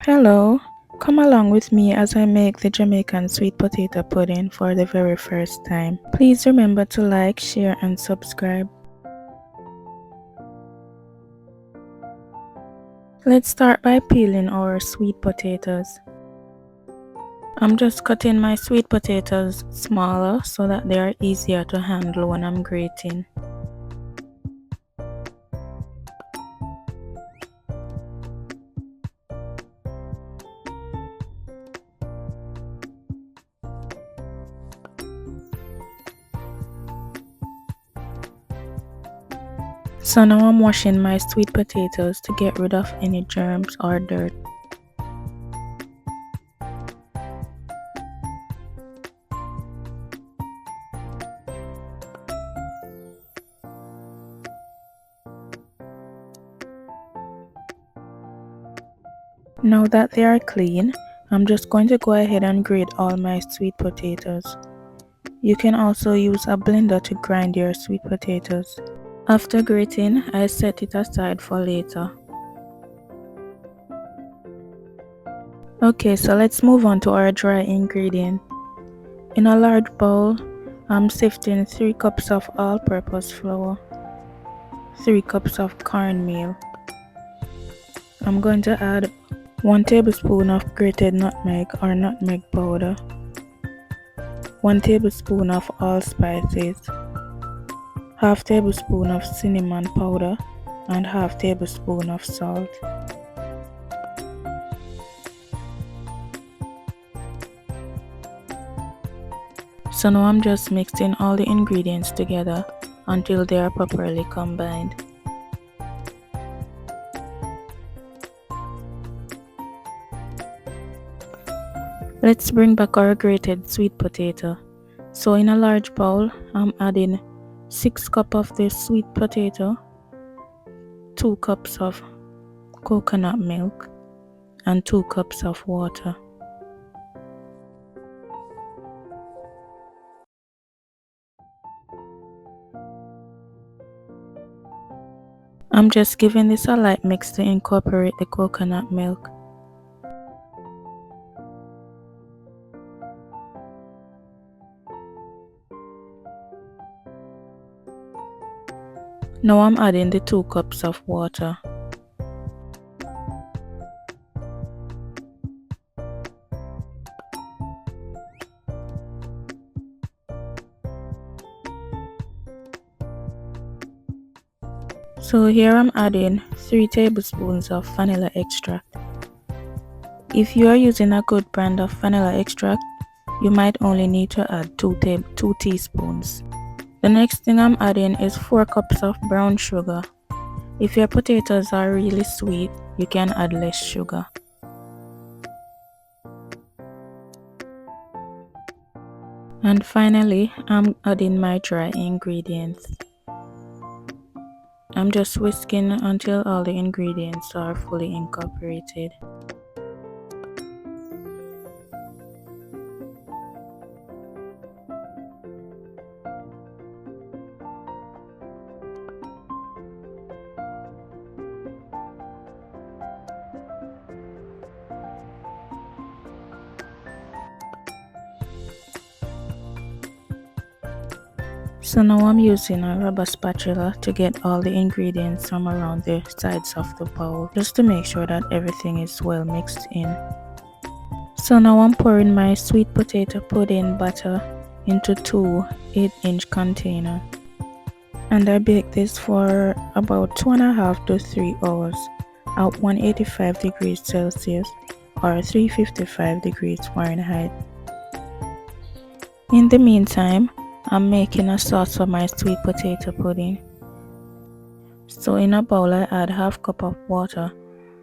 Hello, come along with me as I make the Jamaican sweet potato pudding for the very first time. Please remember to like, share and subscribe. Let's start by peeling our sweet potatoes. I'm just cutting my sweet potatoes smaller so that they are easier to handle when I'm grating. So now I'm washing my sweet potatoes to get rid of any germs or dirt. Now that they are clean, I'm just going to go ahead and grate all my sweet potatoes. You can also use a blender to grind your sweet potatoes. After grating, I set it aside for later. Okay, so let's move on to our dry ingredient. In a large bowl, I'm sifting 3 cups of all-purpose flour, 3 cups of cornmeal. I'm going to add 1 tablespoon of grated nutmeg or nutmeg powder, 1 tablespoon of allspices, half tablespoon of cinnamon powder, and half tablespoon of salt. So now I'm just mixing all the ingredients together until they are properly combined. Let's bring back our grated sweet potato. So in a large bowl, I'm adding 6 cups of this sweet potato, 2 cups of coconut milk, and 2 cups of water. I'm just giving this a light mix to incorporate the coconut milk. Now I'm adding the 2 cups of water. So here I'm adding 3 tablespoons of vanilla extract. If you are using a good brand of vanilla extract, you might only need to add 2 teaspoons. The next thing I'm adding is 4 cups of brown sugar. If your potatoes are really sweet, you can add less sugar. And finally, I'm adding my dry ingredients. I'm just whisking until all the ingredients are fully incorporated. So now I'm using a rubber spatula to get all the ingredients from around the sides of the bowl, just to make sure that everything is well mixed in. So now I'm pouring my sweet potato pudding batter into 2 8-inch containers. And I bake this for about 2.5 to 3 hours at 185 degrees Celsius or 355 degrees Fahrenheit. In the meantime, I'm making a sauce for my sweet potato pudding. So in a bowl I add half cup of water,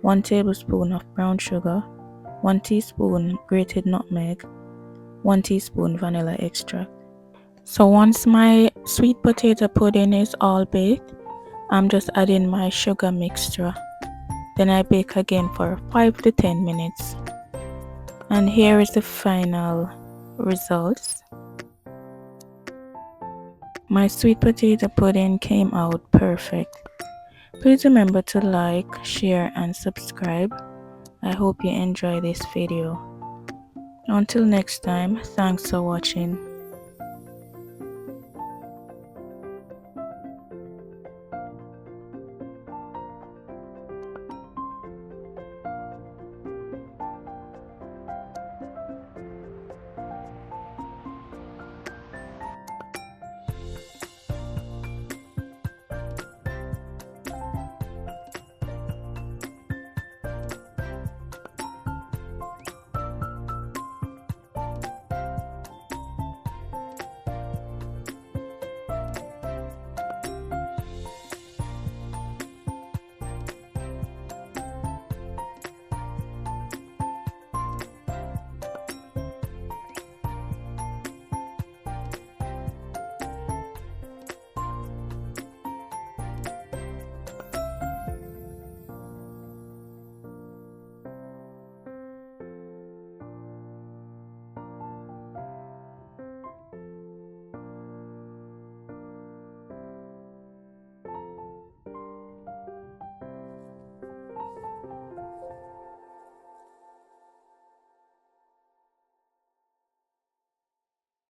1 tablespoon of brown sugar, 1 teaspoon grated nutmeg, 1 teaspoon vanilla extract. So once my sweet potato pudding is all baked, I'm just adding my sugar mixture. Then I bake again for 5 to 10 minutes. And here is the final results. My sweet potato pudding came out perfect. Please remember to like, share and subscribe. I hope you enjoy this video. Until next time, thanks for watching.